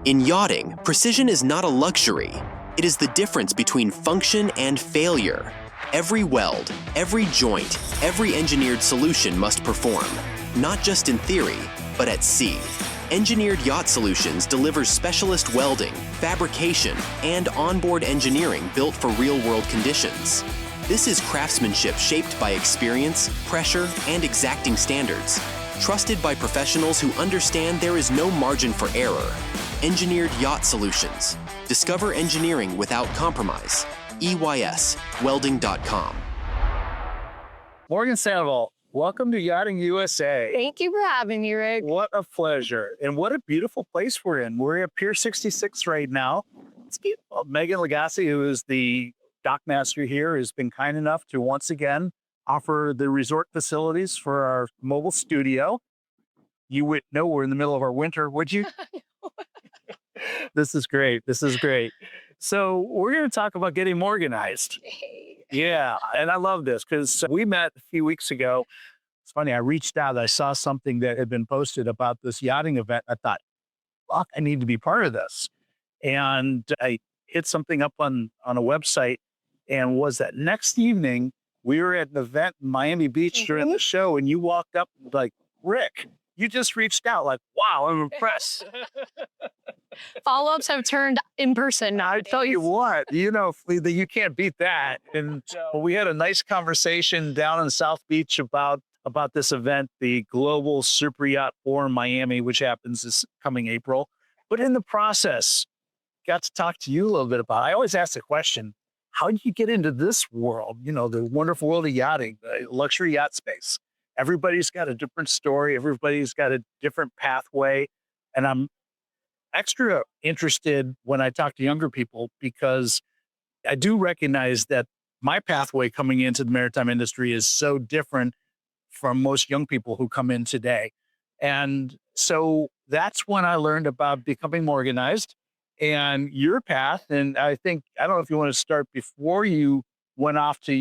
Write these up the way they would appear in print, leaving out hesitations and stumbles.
In yachting, precision is not a luxury. It is the difference between function and failure. Every weld, every joint, every engineered solution must perform, not just in theory, but at sea. Engineered Yacht Solutions delivers specialist welding, fabrication, and onboard engineering built for real-world conditions. This is craftsmanship shaped by experience, pressure, and exacting standards. Trusted by professionals who understand there is no margin for error. Engineered Yacht Solutions. Discover engineering without compromise. EYSwelding.com. Morgan Sandoval, welcome to Yachting USA. Thank you for having me, Rick. What a pleasure. And what a beautiful place we're in. We're at Pier 66 right now. It's beautiful. Megan Lagasse, who is the dock master here, has been kind enough to once again offer the resort facilities for our mobile studio. You would know we're in the middle of our winter, would you? This is great. This is great. So we're going to talk about getting Morganized. Yeah, and I love this because we met a few weeks ago. It's funny, I reached out, I saw something that had been posted about this yachting event. I thought, fuck, I need to be part of this. And I hit something up on a website, and was that next evening, we were at an event in Miami Beach during the show, and you walked up like, Rick, you just reached out, like, wow, I'm impressed. Follow-ups have turned in person now. I tell you what, you can't beat that. And we had a nice conversation down in South Beach about this event, the Global Superyacht Forum Miami, which happens this coming April. But in the process, got to talk to you a little bit about, I always ask the question, how did you get into this world? The wonderful world of yachting, the luxury yacht space. Everybody's got a different story. Everybody's got a different pathway. And I'm extra interested when I talk to younger people because I do recognize that my pathway coming into the maritime industry is so different from most young people who come in today. And so that's when I learned about becoming Morganized and your path. And I don't know if you want to start before you went off to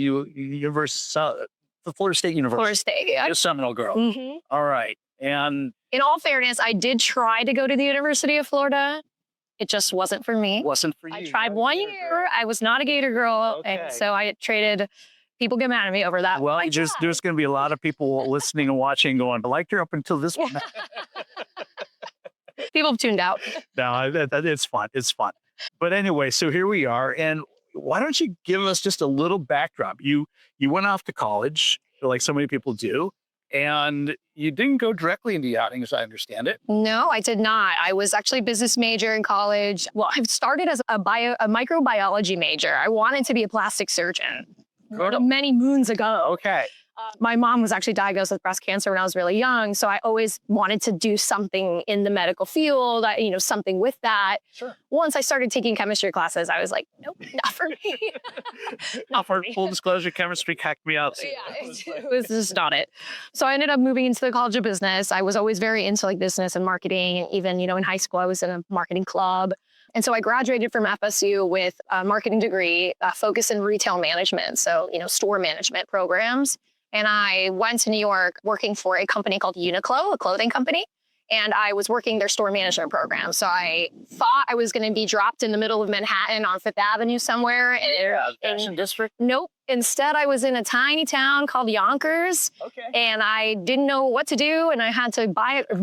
the Florida State University. Florida State, yeah. You're a Seminole girl. Mm-hmm. All right. And in all fairness, I did try to go to the University of Florida. It just wasn't for me. Wasn't for you. I tried 1 year. I was not a Gator girl. Okay. And so I traded. People get mad at me over that. Well, there's going to be a lot of people listening and watching going, I liked her up until this one. People have tuned out. No, it's fun. It's fun. But anyway, so here we are. And why don't you give us just a little backdrop? You went off to college, like so many people do, and you didn't go directly into yachting, as I understand it. No, I did not. I was actually a business major in college. Well, I started as a microbiology major. I wanted to be a plastic surgeon many moons ago. Okay. My mom was actually diagnosed with breast cancer when I was really young. So I always wanted to do something in the medical field, something with that. Sure. Once I started taking chemistry classes, I was like, nope, not for me. Not for full disclosure, chemistry hacked me out. Yeah, it was just not it. So I ended up moving into the College of Business. I was always very into business and marketing. Even, in high school, I was in a marketing club. And so I graduated from FSU with a marketing degree, focused in retail management. So, store management programs. And I went to New York working for a company called Uniqlo, a clothing company. And I was working their store management program. So I thought I was going to be dropped in the middle of Manhattan on Fifth Avenue somewhere. Fashion district? Nope. Instead, I was in a tiny town called Yonkers. Okay. And I didn't know what to do. And I had to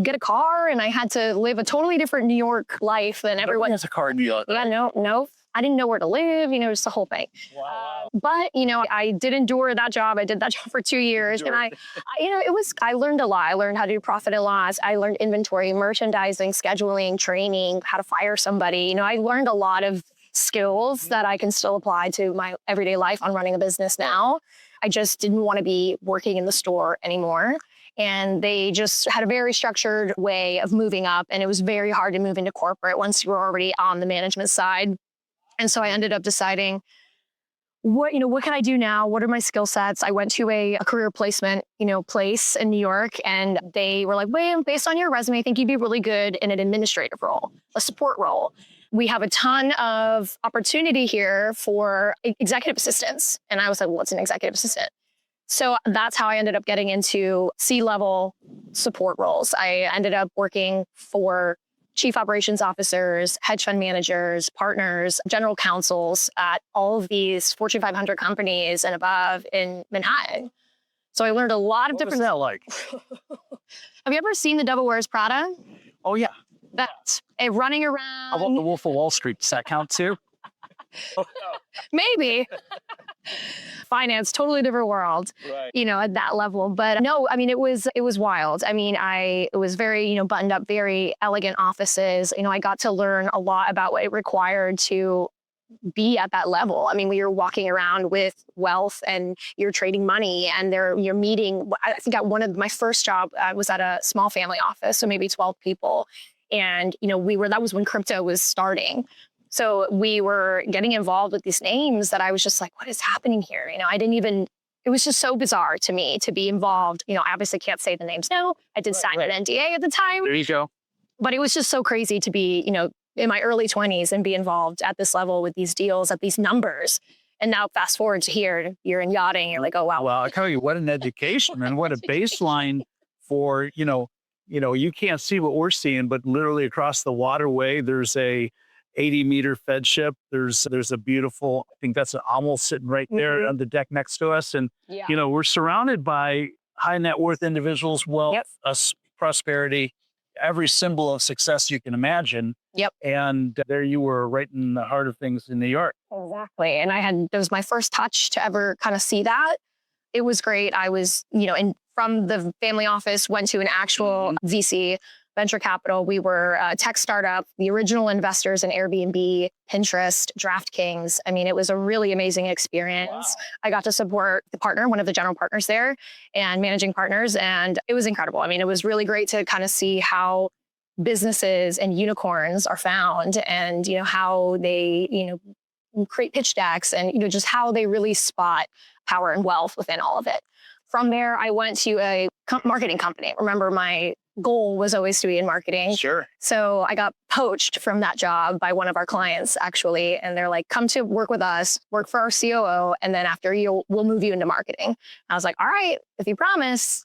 get a car. And I had to live a totally different New York life than everyone. Nobody has a car in New York. No. I didn't know where to live, just the whole thing. Wow. But, I did endure that job. I did that job for 2 years. And I learned a lot. I learned how to do profit and loss. I learned inventory, merchandising, scheduling, training, how to fire somebody. I learned a lot of skills that I can still apply to my everyday life on running a business now. I just didn't want to be working in the store anymore. And they just had a very structured way of moving up. And it was very hard to move into corporate once you were already on the management side. And so I ended up deciding, what can I do now? What are my skill sets? I went to a career placement, place in New York, and they were like, wait, based on your resume, I think you'd be really good in an administrative role, a support role. We have a ton of opportunity here for executive assistants. And I was like, well, what's an executive assistant? So that's how I ended up getting into C-level support roles. I ended up working for chief operations officers, hedge fund managers, partners, general counsels at all of these Fortune 500 companies and above in Manhattan. So I learned a lot of What was different. that like? Have you ever seen The Devil Wears Prada? Oh, yeah. That's running around. How about The Wolf of Wall Street? Does that count too? Maybe. Finance, totally different world, Right. at that level. But no, I mean, it was wild. I mean, it was very, buttoned up, very elegant offices. I got to learn a lot about what it required to be at that level. I mean, you're walking around with wealth and you're trading money and you're meeting. I think at my first job was at a small family office, so maybe 12 people. And, that was when crypto was starting. So we were getting involved with these names that I was just like, what is happening here? It was just so bizarre to me to be involved. I obviously can't say the names now. I did sign an NDA at the time. There you go. But it was just so crazy to be, in my early 20s and be involved at this level with these deals at these numbers. And now fast forward to here, you're in yachting. You're like, oh, wow. Well, I tell you, what an education and what a baseline for, you can't see what we're seeing, but literally across the waterway, there's a 80-meter Fed ship. There's a beautiful, I think that's an omelet sitting right there on the deck next to us. And, we're surrounded by high net worth individuals, wealth, prosperity, every symbol of success you can imagine. Yep. And there you were right in the heart of things in New York. Exactly. And it was my first touch to ever kind of see that. It was great. I was, from the family office, went to an actual VC, venture capital. We were a tech startup, the original investors in Airbnb, Pinterest, DraftKings. I mean, it was a really amazing experience. Wow. I got to support the partner, one of the general partners there, and managing partners. And it was incredible. I mean, it was really great to kind of see how businesses and unicorns are found and, how they, create pitch decks and, just how they really spot power and wealth within all of it. From there, I went to a marketing company. Remember, my goal was always to be in marketing. Sure. So I got poached from that job by one of our clients, actually. And they're like, come to work with us, work for our COO. And then after we'll move you into marketing. I was like, all right, if you promise.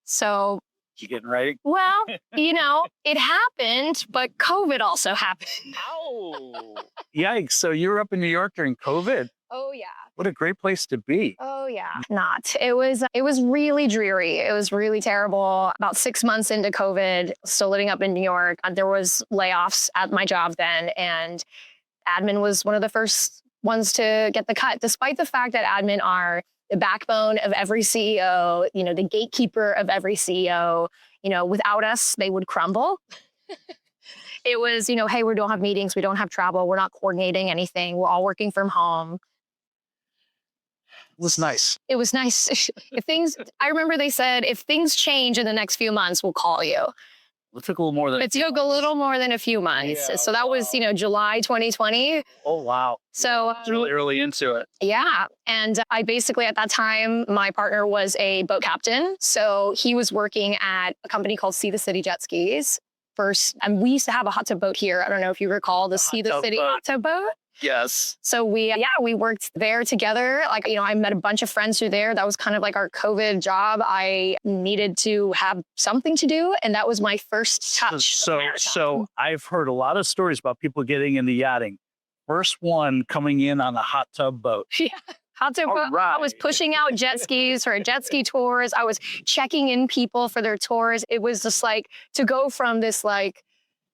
So You getting ready? well, it happened, but COVID also happened. Ow. Yikes. So you were up in New York during COVID. Oh, yeah. What a great place to be. Oh, yeah. Not. It was really dreary. It was really terrible. About 6 months into COVID, still living up in New York, there was layoffs at my job then. And admin was one of the first ones to get the cut, despite the fact that admin are the backbone of every CEO, the gatekeeper of every CEO. Without us, they would crumble. It was, hey, we don't have meetings. We don't have travel. We're not coordinating anything. We're all working from home. It was nice. It was nice. I remember they said, if things change in the next few months, we'll call you. It took a little more than It took a little more than a few months. Yeah, so that was, July 2020. Oh, wow. So It's really early into it. yeah. And I basically, at that time, my partner was a boat captain. So he was working at a company called Sea the City Jet Skis first. And we used to have a hot tub boat here. I don't know if you recall the Sea the City hot tub boat. Yes. So we worked there together. Like, I met a bunch of friends through there. That was kind of like our COVID job. I needed to have something to do. And that was my first touch. So I've heard a lot of stories about people getting into yachting. First one coming in on a hot tub boat. Yeah. Hot tub boat. Right. I was pushing out jet skis for jet ski tours. I was checking in people for their tours. It was just like to go from this like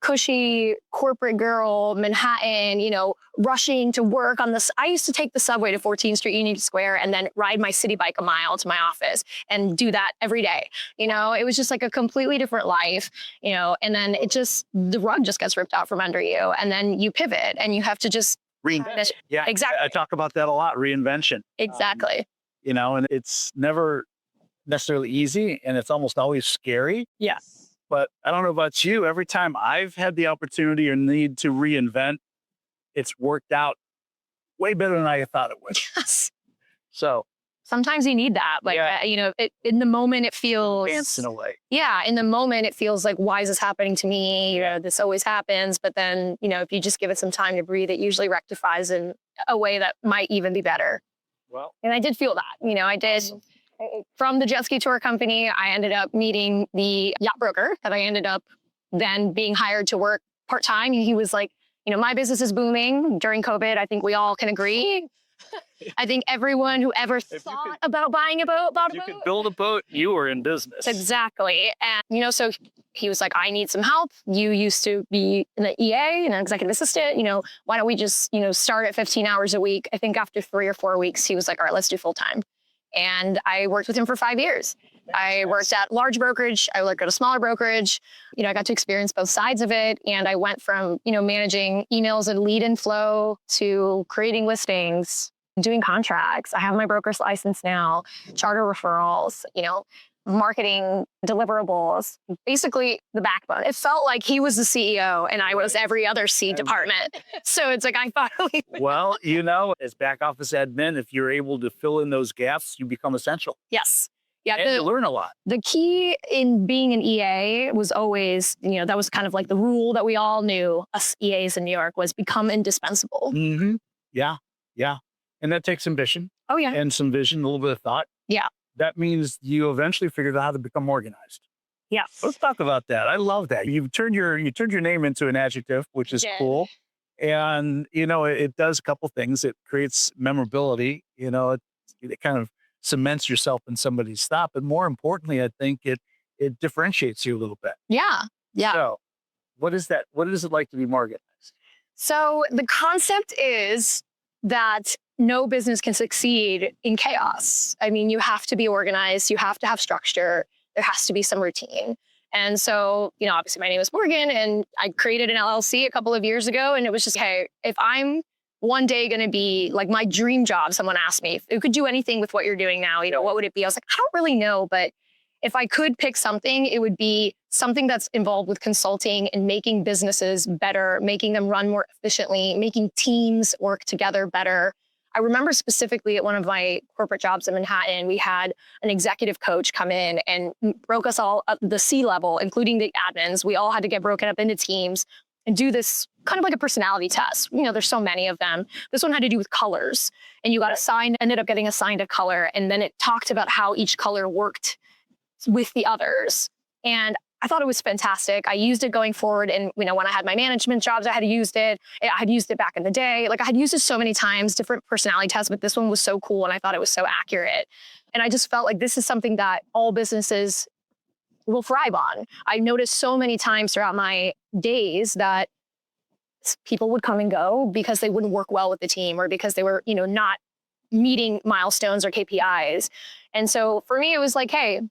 cushy corporate girl, Manhattan, rushing to work on this. I used to take the subway to 14th Street Union Square and then ride my city bike a mile to my office and do that every day. It was just like a completely different life, and then the rug just gets ripped out from under you and then you pivot and you have to just Reinvent. Yeah, exactly. I talk about that a lot, reinvention. Exactly. And it's never necessarily easy and it's almost always scary. Yeah. But I don't know about you. Every time I've had the opportunity or need to reinvent, it's worked out way better than I thought it would. Yes. So sometimes you need that. Like, in the moment it feels... Dance in a way. Yeah. In the moment it feels like, why is this happening to me? This always happens. But then, if you just give it some time to breathe, it usually rectifies in a way that might even be better. Well, and I did feel that. I did... From the jet ski tour company, I ended up meeting the yacht broker that I ended up then being hired to work part-time. He was like, my business is booming during COVID. I think we all can agree. I think everyone who ever thought about buying a boat bought a boat. You could build a boat, you were in business. Exactly. And, so he was like, I need some help. You used to be an EA, an executive assistant. Why don't we just, start at 15 hours a week? I think after 3 or 4 weeks, he was like, all right, let's do full time. And I worked with him for 5 years. I worked at large brokerage. I worked at a smaller brokerage. I got to experience both sides of it. And I went from, managing emails and lead and flow to creating listings, doing contracts. I have my broker's license now, charter referrals, marketing deliverables, basically the backbone. It felt like he was the CEO and I was every other C department. So it's like, I finally. Well, as back office admin, if you're able to fill in those gaps, you become essential. Yes. Yeah. And you learn a lot. The key in being an EA was always, that was kind of like the rule that we all knew, us EAs in New York, was become indispensable. Mm-hmm. Yeah. Yeah. And that takes ambition. Oh, yeah. And some vision, a little bit of thought. Yeah. That means you eventually figured out how to become organized. Yeah. Let's talk about that. I love that. You turned your name into an adjective, which is cool. And, it does a couple things. It creates memorability. It kind of cements yourself in somebody's thought. But more importantly, I think it differentiates you a little bit. Yeah. Yeah. So what is that? What is it like to be Morganized? So the concept is that no business can succeed in chaos. I mean, you have to be organized. You have to have structure. There has to be some routine. And so, obviously my name is Morgan and I created an LLC a couple of years ago. And it was just, hey, if I'm one day going to be like my dream job, someone asked me, if you could do anything with what you're doing now, what would it be? I was like, I don't really know, but if I could pick something, it would be something that's involved with consulting and making businesses better, making them run more efficiently, making teams work together better. I remember specifically at one of my corporate jobs in Manhattan, we had an executive coach come in and broke us all up the C-level, including the admins. We all had to get broken up into teams and do this kind of like a personality test. There's so many of them. This one had to do with colors. And you got ended up getting assigned a color. And then it talked about how each color worked with the others. And I thought it was fantastic. I used it going forward. And, when I had my management jobs, I had used it. I had used it back in the day. Like I had used it so many times, different personality tests, but this one was so cool. And I thought it was so accurate. And I just felt like this is something that all businesses will thrive on. I noticed so many times throughout my days that people would come and go because they wouldn't work well with the team or because they were, not meeting milestones or KPIs. And so for me, it was like, hey,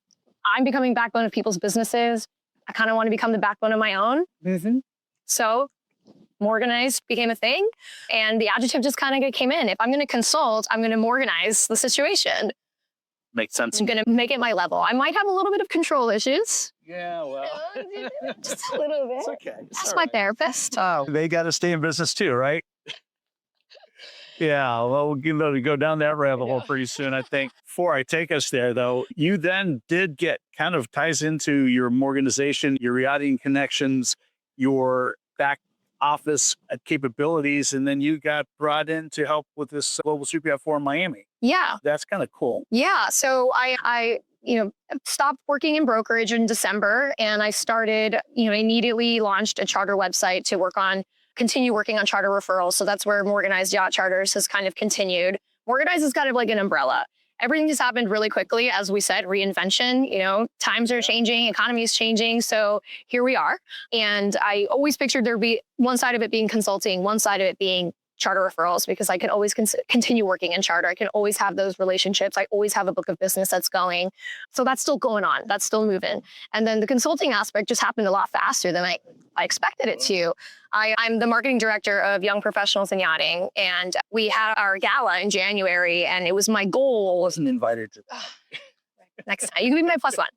I'm becoming backbone of people's businesses. I kind of want to become the backbone of my own. Mm-hmm. So Morganized became a thing. And the adjective just kind of came in. If I'm going to consult, I'm going to Morganize the situation. Makes sense. I'm going to make it my level. I might have a little bit of control issues. Yeah, well. Just a little bit. It's okay. That's my therapist. They got to stay in business too, right? Yeah, well, we'll go down that rabbit hole pretty soon, I think. Before I take us there, though, you then did get kind of ties into your organization, your yachting connections, your back office capabilities, and then you got brought in to help with this Global Superyacht Forum Miami. Yeah. That's kind of cool. Yeah. So I stopped working in brokerage in December, and I started, immediately launched a charter website to continue working on charter referrals. So that's where Morganized Yacht Charters has kind of continued. Morganized is kind of like an umbrella. Everything has happened really quickly. As we said, reinvention, times are changing, economy is changing. So here we are. And I always pictured there'd be one side of it being consulting, one side of it being charter referrals, because I can always continue working in charter. I can always have those relationships. I always have a book of business that's going. So that's still going on. That's still moving. And then the consulting aspect just happened a lot faster than I expected it to. I'm the marketing director of Young Professionals in Yachting. And we had our gala in January, and it was my goal. I wasn't invited to that. Next time, you can be my plus one.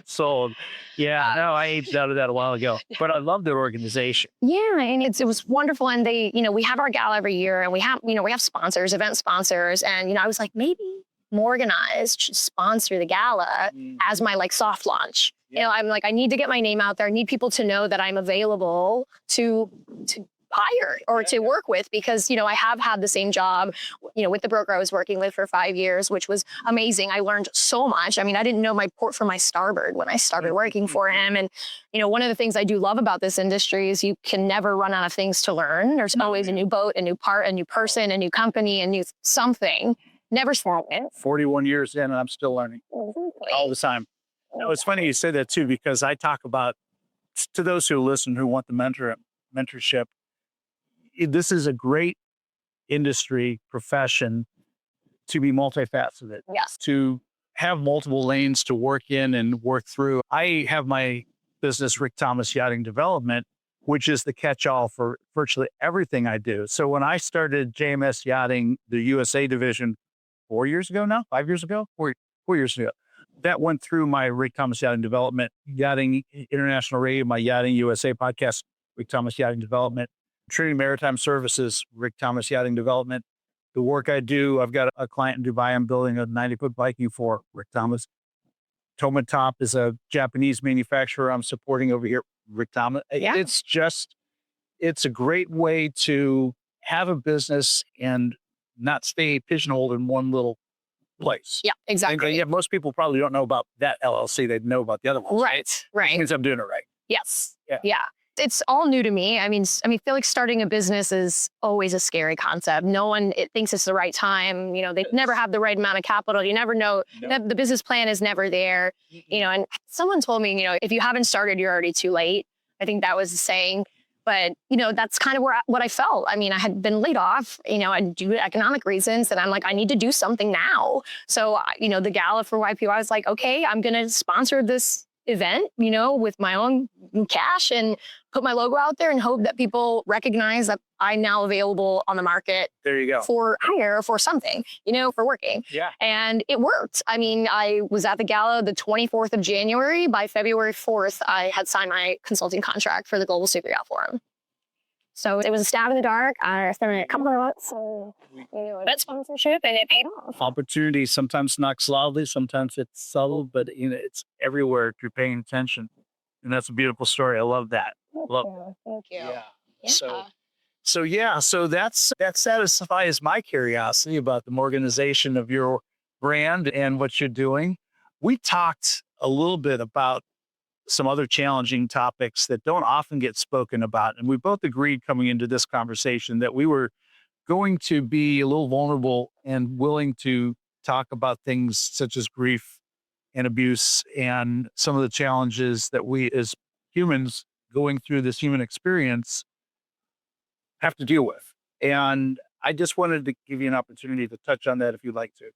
So, yeah, no, I aged out of that a while ago, but I love their organization. Yeah, and it was wonderful. And they, we have our gala every year, and we have sponsors, event sponsors. And, I was like, maybe Morganized should sponsor the gala as my soft launch. Yeah. I'm like, I need to get my name out there. I need people to know that I'm available to hire or to work with because, I have had the same job, with the broker I was working with for 5 years, which was amazing. I learned so much. I mean, I didn't know my port from my starboard when I started working for him. And, one of the things I do love about this industry is you can never run out of things to learn. There's always a new boat, a new part, a new person, a new company, a new something. Never stagnant. 41 years in and I'm still learning all the time. It's funny you say that too, because I talk about, to those who listen who want the mentorship, this is a great industry profession to be multifaceted. Yes. To have multiple lanes to work in and work through. I have my business, Rick Thomas Yachting Development, which is the catch-all for virtually everything I do. So when I started JMS Yachting, the USA division, 4 years ago now, 5 years ago, 4 years ago, that went through my Rick Thomas Yachting Development, Yachting International Radio, my Yachting USA podcast, Rick Thomas Yachting Development, Trinity Maritime Services, Rick Thomas Yachting Development. The work I do, I've got a client in Dubai I'm building a 90-foot Viking for, Rick Thomas. Toma Top is a Japanese manufacturer I'm supporting over here, Rick Thomas. Yeah. It's a great way to have a business and not stay pigeonholed in one little place. Yeah, exactly. And, yeah, most people probably don't know about that LLC. They know about the other ones. Right. Means I'm doing it right. Yes. Yeah. It's all new to me. I feel like starting a business is always a scary concept. No one thinks it's the right time. They never have the right amount of capital. You never know. The business plan is never there. And someone told me, if you haven't started, you're already too late. I think that was the saying. But, that's kind of what I felt. I had been laid off, and due to economic reasons. And I'm like, I need to do something now. So, the gala for YPO, I was like, okay, I'm going to sponsor this event, with my own cash and put my logo out there and hope that people recognize that I'm now available on the market. There you go. For hire, for something, for working. Yeah. And it worked. I was at the gala the 24th of January. By February 4th, I had signed my consulting contract for the Global Superyacht Forum. So it was a stab in the dark. I spent a couple of months event sponsorship, and it paid off. Opportunity sometimes knocks loudly, sometimes it's subtle, but it's everywhere if you're paying attention. And that's a beautiful story. I love that. Thank you. Yeah. Yeah. So that satisfies my curiosity about the organization of your brand and what you're doing. We talked a little bit about some other challenging topics that don't often get spoken about. And we both agreed coming into this conversation that we were going to be a little vulnerable and willing to talk about things such as grief and abuse and some of the challenges that we as humans going through this human experience have to deal with. And I just wanted to give you an opportunity to touch on that if you'd like to.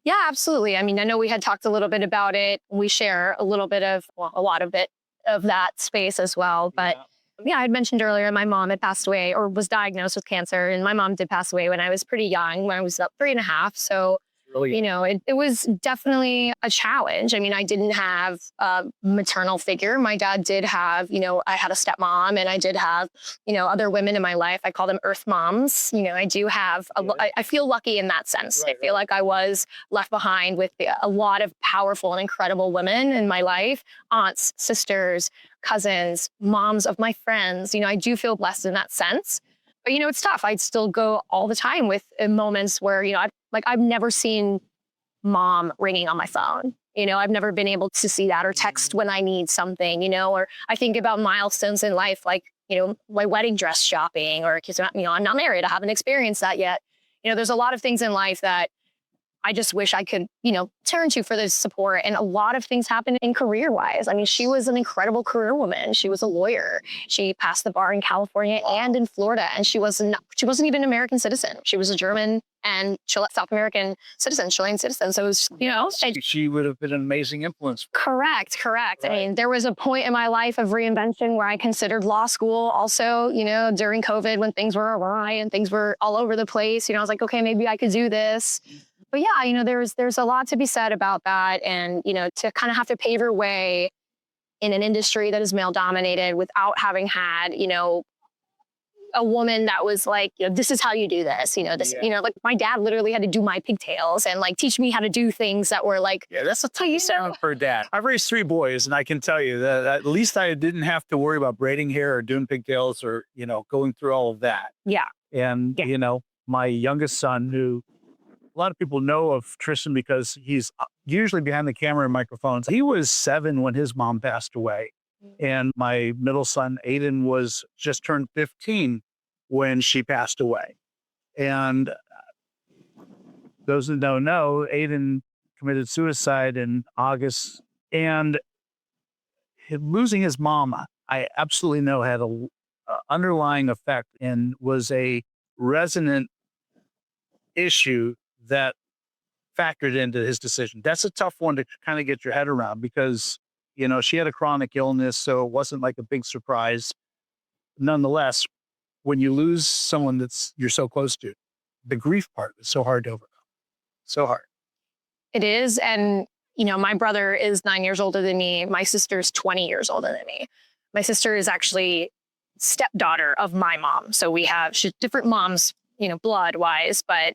Yeah, absolutely. I know we had talked a little bit about it. We share a lot of it of that space as well. But yeah, I had mentioned earlier, my mom had passed away or was diagnosed with cancer. And my mom did pass away when I was pretty young, when I was about 3.5. So Really? It was definitely a challenge. I didn't have a maternal figure. My dad did have, I had a stepmom, and I did have, other women in my life. I call them earth moms. I do have, I feel lucky in that sense. I feel like I was left behind with a lot of powerful and incredible women in my life, aunts, sisters, cousins, moms of my friends. I do feel blessed in that sense. But, it's tough. I'd still go all the time with moments where, I've never seen mom ringing on my phone. I've never been able to see that or text when I need something, or I think about milestones in life, like, my wedding dress shopping, or because, I'm not married. I haven't experienced that yet. There's a lot of things in life that I just wish I could, turn to for this support. And a lot of things happen in career-wise. She was an incredible career woman. She was a lawyer. She passed the bar in California and in Florida. And she wasn't even an American citizen. She was a German and South American citizen, Chilean citizen. So it was, she would have been an amazing influence. Correct. Right. There was a point in my life of reinvention where I considered law school also, during COVID when things were awry and things were all over the place. I was like, okay, maybe I could do this. But yeah, there's a lot to be said about that. And, to kind of have to pave your way in an industry that is male dominated without having had, a woman that was like, this is how you do this, this, like my dad literally had to do my pigtails and like teach me how to do things that were like, Yeah, that's a tough sound for a dad. I've raised 3 boys, and I can tell you that at least I didn't have to worry about braiding hair or doing pigtails or, going through all of that. yeah. And, my youngest son, who a lot of people know of Tristan because he's usually behind the camera and microphones. He was 7 when his mom passed away. And my middle son, Aiden, was just turned 15 when she passed away. And those that don't know, Aiden committed suicide in August. And losing his mom, I absolutely know had a underlying effect and was a resonant issue that factored into his decision. That's a tough one to kind of get your head around because, she had a chronic illness, so it wasn't like a big surprise. Nonetheless, when you lose someone you're so close to, the grief part is so hard to overcome. So hard. It is. And, my brother is 9 years older than me. My sister's 20 years older than me. My sister is actually stepdaughter of my mom. So she's different moms, blood wise, but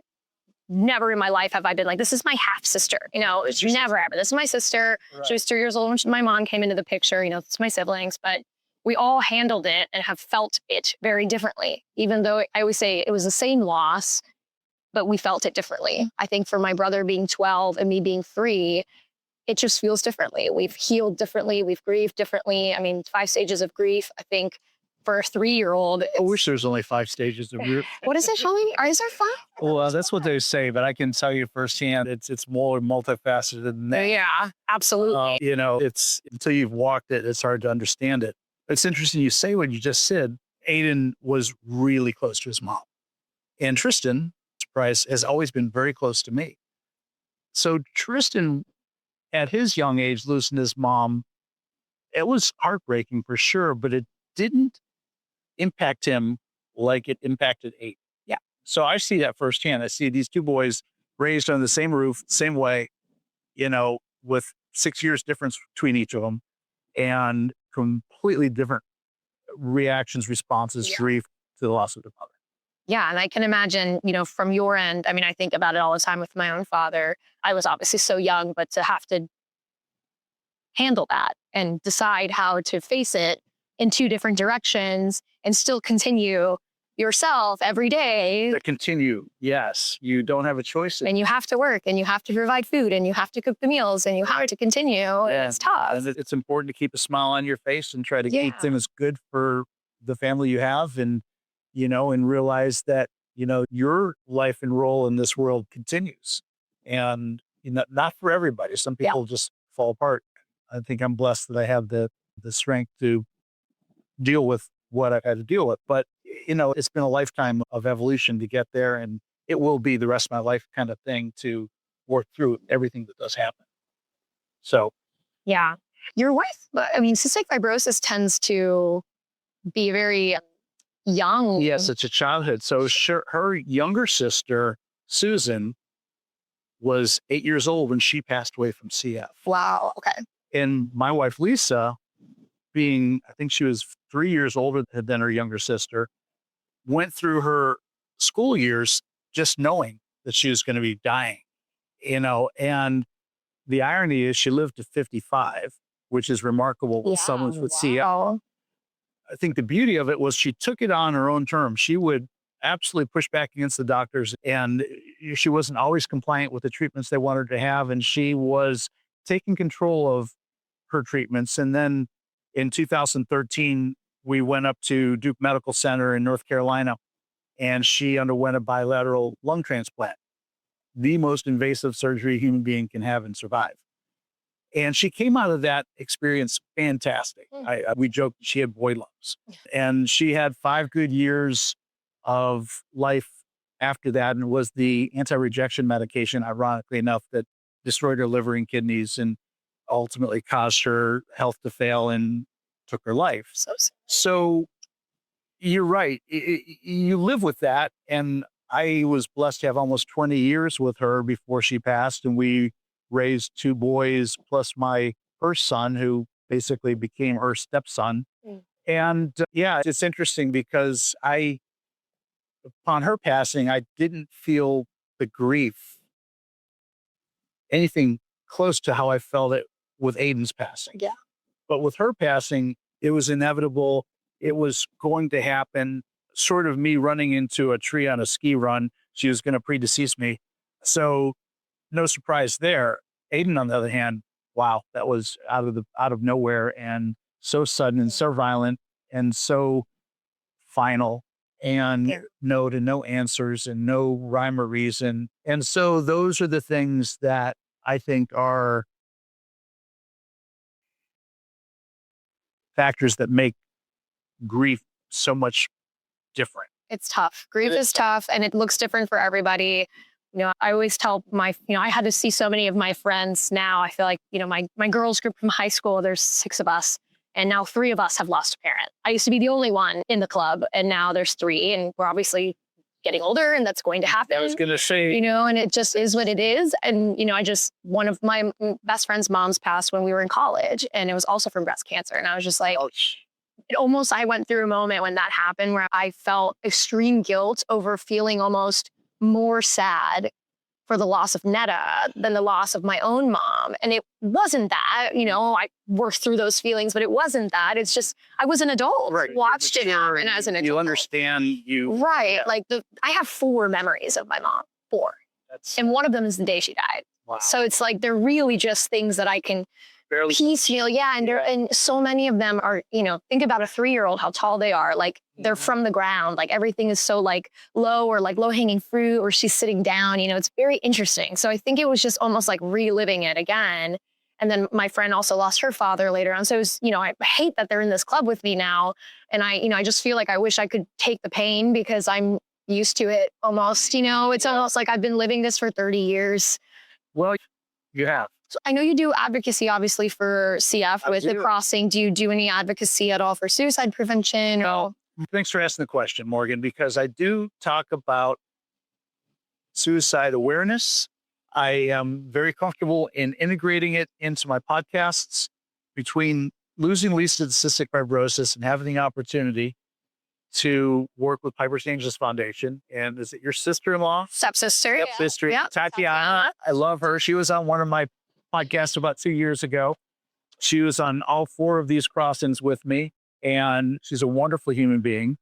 never in my life have I been like, this is my half sister. It's never ever. This is my sister. Right. She was 3 years old when my mom came into the picture. It's my siblings, but we all handled it and have felt it very differently. Even though I always say it was the same loss, but we felt it differently. I think for my brother being 12 and me being 3, it just feels differently. We've healed differently. We've grieved differently. 5 stages of grief. I think for a 3-year-old. I wish there's only 5 stages of grief. What is it, Shelly? Is there 5? Well, that's what they say, but I can tell you firsthand, it's more multifaceted than that. Yeah, absolutely. It's until you've walked it, it's hard to understand it. It's interesting you say what you just said. Aiden was really close to his mom. And Tristan, surprise, has always been very close to me. So Tristan, at his young age, losing his mom, it was heartbreaking for sure, but it didn't impact him like it impacted Aiden. Yeah. So I see that firsthand. I see these 2 boys raised on the same roof, same way, with 6 years difference between each of them and completely different reactions, responses, grief to the loss of the mother. Yeah. And I can imagine, from your end, I think about it all the time with my own father. I was obviously so young, but to have to handle that and decide how to face it in 2 different directions and still continue yourself every day. To continue, yes. You don't have a choice. And you have to work and you have to provide food and you have to cook the meals and you have to continue. Yeah. It's tough. And it's important to keep a smile on your face and try to keep things good for the family you have and, and realize that, your life and role in this world continues. And, not for everybody. Some people just fall apart. I think I'm blessed that I have the strength to deal with what I've had to deal with. But, it's been a lifetime of evolution to get there. And it will be the rest of my life kind of thing to work through everything that does happen. So. Yeah. Your wife, cystic fibrosis tends to be very young. Yes, it's a childhood. So her younger sister, Susan, was 8 years old when she passed away from CF. Wow. Okay. And my wife, Lisa, I think she was 3 years older than her younger sister, went through her school years just knowing that she was going to be dying, and the irony is she lived to 55, which is remarkable with someone with CF. I think the beauty of it was she took it on her own terms. She would absolutely push back against the doctors, and she wasn't always compliant with the treatments they wanted her to have, and she was taking control of her treatments. And then in 2013, we went up to Duke Medical Center in North Carolina, and she underwent a bilateral lung transplant, the most invasive surgery a human being can have and survive. And she came out of that experience fantastic. We joked she had boy lungs. And she had 5 good years of life after that, and it was the anti-rejection medication, ironically enough, that destroyed her liver and kidneys and ultimately caused her health to fail and took her life. So you're right. You live with that. And I was blessed to have almost 20 years with her before she passed. And we raised 2 boys plus my first son, who basically became her stepson. And it's interesting because I upon her passing, I didn't feel the grief, anything close to how I felt it with Aiden's passing. Yeah. But with her passing, it was inevitable. It was going to happen. Sort of me running into a tree on a ski run. She was going to predecease me. So no surprise there. Aiden, on the other hand, wow, that was out of nowhere and so sudden and so violent and so final and no answers and no rhyme or reason. And so those are the things that I think are factors that make grief so much different. It's tough. Grief is tough and it looks different for everybody. I always tell I had to see so many of my friends now. I feel like, my girls group from high school, there's 6 of us. And now 3 of us have lost a parent. I used to be the only one in the club. And now there's 3. And we're obviously getting older and that's going to happen. I was going to say, and it just is what it is. And, one of my best friend's moms passed when we were in college and it was also from breast cancer. And I was just like, I went through a moment when that happened where I felt extreme guilt over feeling almost more sad for the loss of Netta than the loss of my own mom. And it wasn't that, I worked through those feelings, but it wasn't that. It's just, I was an adult, watched it happen as an adult. You understand Right. Like I have 4 memories of my mom, 4. And one of them is the day she died. Wow. So it's like, they're really just things that I can piecemeal. Yeah. And so many of them are, think about a 3-year-old, how tall they are. Like they're from the ground. Like everything is so like low or like low hanging fruit or she's sitting down, it's very interesting. So I think it was just almost like reliving it again. And then my friend also lost her father later on. So it was, I hate that they're in this club with me now. And I just feel like I wish I could take the pain because I'm used to it almost, it's almost like I've been living this for 30 years. Well, you have. So I know you do advocacy, obviously, for CF with the crossing. Do you do any advocacy at all for suicide prevention? No. Thanks for asking the question, Morgan, because I do talk about suicide awareness. I am very comfortable in integrating it into my podcasts. Between losing Lisa to cystic fibrosis and having the opportunity to work with Piper's Angels Foundation. And is it your sister-in-law? Stepsister. Stepsister, Yeah. Tatiana. I love her. She was on one of my podcasts about 2 years ago. She was on all 4 of these crossings with me, and she's a wonderful human being.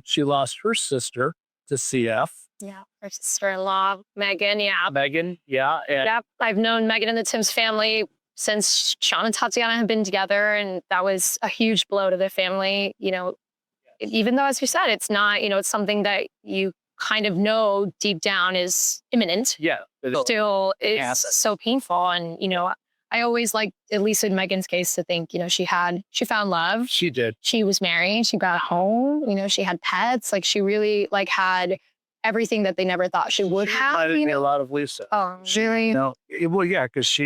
She lost her sister to CF. Yeah, her sister-in-law, Megan. Yeah. Megan, yeah. Yep. I've known Megan and the Tim's family since Sean and Tatiana have been together, and that was a huge blow to the family. Even though, as you said, it's not, it's something that you kind of know deep down is imminent. Yeah. Still, it's so painful. And, I always like, at least in Megan's case, to think, she found love. She did. She was married. She got home. She had pets. Like she really had everything that they never thought she would have. Reminded me a lot of Lisa. Oh, really? No. Well, yeah, because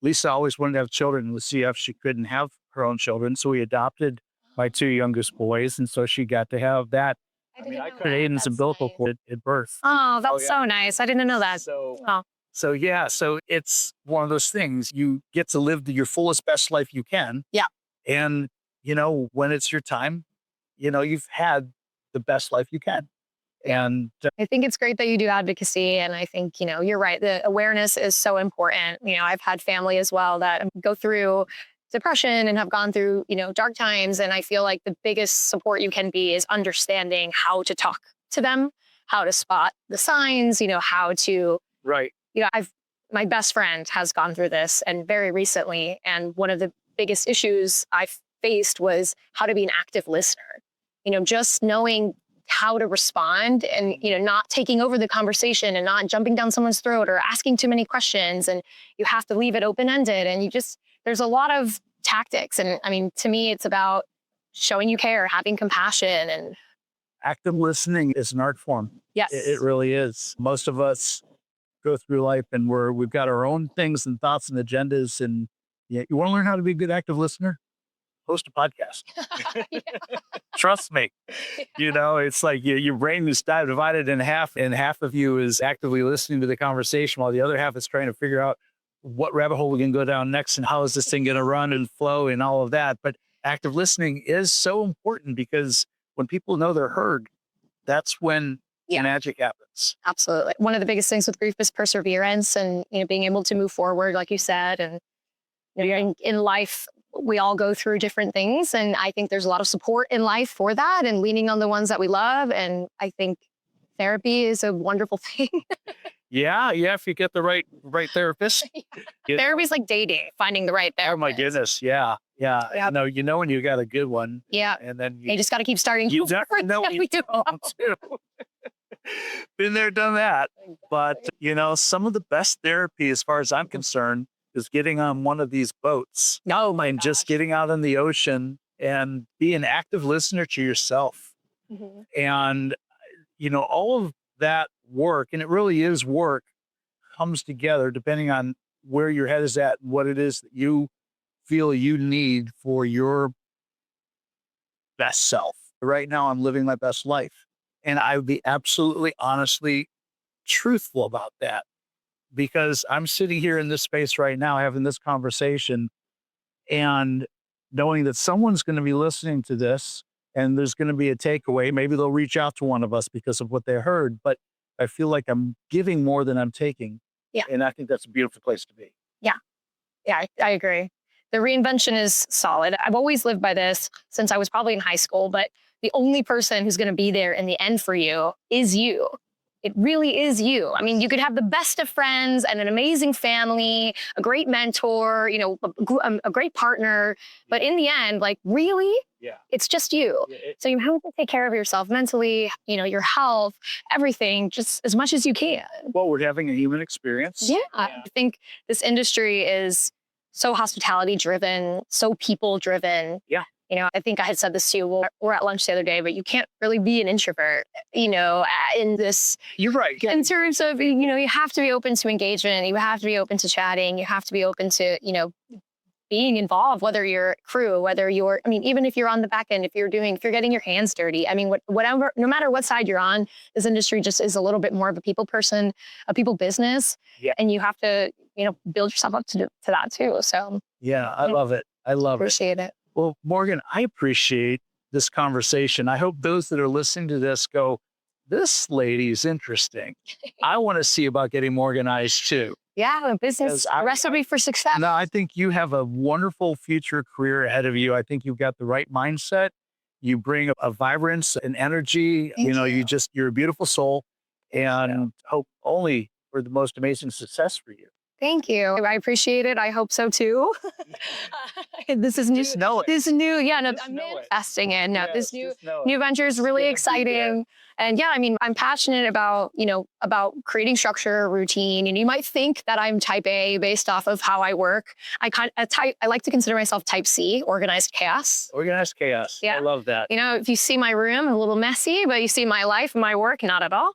Lisa always wanted to have children with CF. She couldn't have her own children. So we adopted my 2 youngest boys. And so she got to have that. I cut Aiden's umbilical cord at birth. Oh, that's so nice. I didn't know that. So it's one of those things. You get to live your fullest, best life you can. Yeah. And, when it's your time, you've had the best life you can. And I think it's great that you do advocacy. And I think, you're right. The awareness is so important. I've had family as well that go through depression and have gone through, dark times. And I feel like the biggest support you can be is understanding how to talk to them, how to spot the signs, how to. Right. My best friend has gone through this and very recently. And one of the biggest issues I faced was how to be an active listener, just knowing how to respond and, not taking over the conversation and not jumping down someone's throat or asking too many questions. And you have to leave it open-ended. And there's a lot of tactics. And I mean, to me, it's about showing you care, having compassion. And active listening is an art form. Yes. It really is. Most of us go through life and we've got our own things and thoughts and agendas. And you want to learn how to be a good active listener? Host a podcast. Trust me. It's like your brain is divided in half, and half of you is actively listening to the conversation while the other half is trying to figure out what rabbit hole we can go down next and how is this thing going to run and flow and all of that. But active listening is so important because when people know they're heard, that's when Yeah. magic happens. Absolutely. One of the biggest things with grief is perseverance and, being able to move forward, like you said. And in life, we all go through different things. And I think there's a lot of support in life for that and leaning on the ones that we love. And I think therapy is a wonderful thing. Yeah. If you get the right therapist. Yeah. Therapy is like dating, finding the right therapist. Oh my goodness. Yeah. Yep. No, when you got a good one. Yeah. And then You just got to keep starting. you over. never know what We do. too. Been there, done that. But, some of the best therapy, as far as I'm concerned, is getting on one of these boats Oh my and gosh. just getting out in the ocean and be an active listener to yourself. Mhm. And, all of that work, and it really is work, comes together depending on where your head is at and what it is that you feel you need for your best self. Right now, I'm living my best life. And I would be absolutely, honestly, truthful about that, because I'm sitting here in this space right now having this conversation and knowing that someone's going to be listening to this and there's going to be a takeaway. Maybe they'll reach out to one of us because of what they heard, but I feel like I'm giving more than I'm taking. Yeah. And I think that's a beautiful place to be. Yeah, I agree. The reinvention is solid. I've always lived by this since I was probably in high school, but the only person who's going to be there in the end for you is you. It really is you. I mean, you could have the best of friends and an amazing family, a great mentor, a great partner. But in the end, really, it's just you. So you have to take care of yourself mentally, your health, everything, just as much as you can. Well, we're having a human experience. Yeah. I think this industry is so hospitality driven, so people driven. Yeah. I think I had said this to you. We're at lunch the other day, but you can't really be an introvert, in this. You're right. In terms of, you have to be open to engagement. You have to be open to chatting. You have to be open to, being involved, whether you're crew, whether you're, even if you're on the back end, if you're getting your hands dirty, whatever, no matter what side you're on, this industry just is a little bit more of a people person, a people business. Yeah. And you have to, build yourself up to that too. So Yeah, I love it. I love it. appreciate it. Well, Morgan, I appreciate this conversation. I hope those that are listening to this go, this lady is interesting. I want to see about getting Morganized too. Yeah, a business Because recipe for success. No, I think you have a wonderful future career ahead of you. I think you've got the right mindset. You bring a vibrance and energy. Thank you. You're a beautiful soul, and hope only for the most amazing success for you. Thank you. I appreciate it. I hope so too. This is new. Just know it. This is new. Yeah, no, Just I'm know it. manifesting it. No, this new Just know it. new venture is really gonna be exciting. And yeah, I'm passionate about, about creating structure, routine. And you might think that I'm type A based off of how I work. I like to consider myself type C, organized chaos. Organized chaos. Yeah. I love that. If you see my room, a little messy, but you see my life and my work, not at all.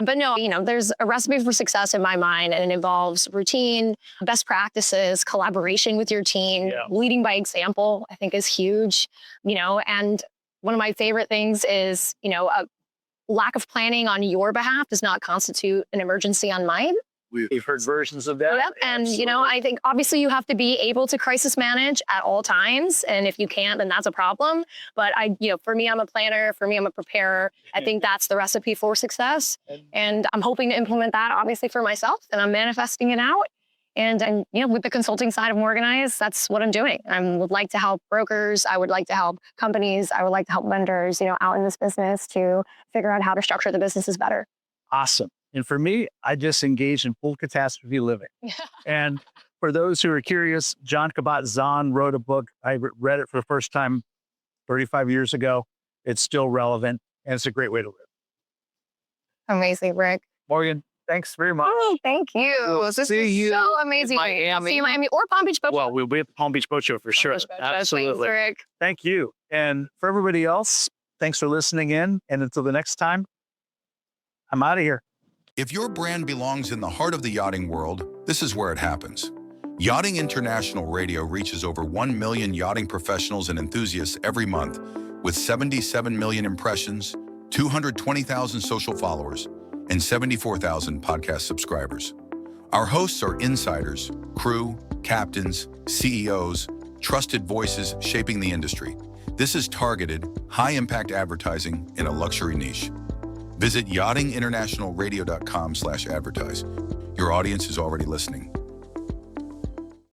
But no, there's a recipe for success in my mind, and it involves routine, best practices, collaboration with your team, leading by example, I think is huge, and one of my favorite things is, a lack of planning on your behalf does not constitute an emergency on mine. We've heard versions of that. Yep. And, Absolutely. I think obviously you have to be able to crisis manage at all times. And if you can't, then that's a problem. But for me, I'm a planner. For me, I'm a preparer. I think that's the recipe for success. And I'm hoping to implement that obviously for myself, and I'm manifesting it out. And with the consulting side of Morganized, that's what I'm doing. I would like to help brokers. I would like to help companies. I would like to help vendors, out in this business to figure out how to structure the businesses better. Awesome. And for me, I just engage in full catastrophe living. And for those who are curious, John Kabat-Zahn wrote a book. I read it for the first time 35 years ago. It's still relevant, and it's a great way to live. Amazing, Rick. Morgan, thanks very much. Oh, thank you. We'll This see is you so amazing. in Miami. See you in Miami or Palm Beach Boat Show. Well, we'll be at the Palm Beach Boat Show for sure. Palm Beach Boat Show. Absolutely. Thanks, Rick. Thank you. And for everybody else, thanks for listening in. And until the next time, I'm out of here. If your brand belongs in the heart of the yachting world, this is where it happens. Yachting International Radio reaches over 1 million yachting professionals and enthusiasts every month, with 77 million impressions, 220,000 social followers, and 74,000 podcast subscribers. Our hosts are insiders, crew, captains, CEOs, trusted voices shaping the industry. This is targeted, high-impact advertising in a luxury niche. Visit yachtinginternationalradio.com/advertise. Your audience is already listening.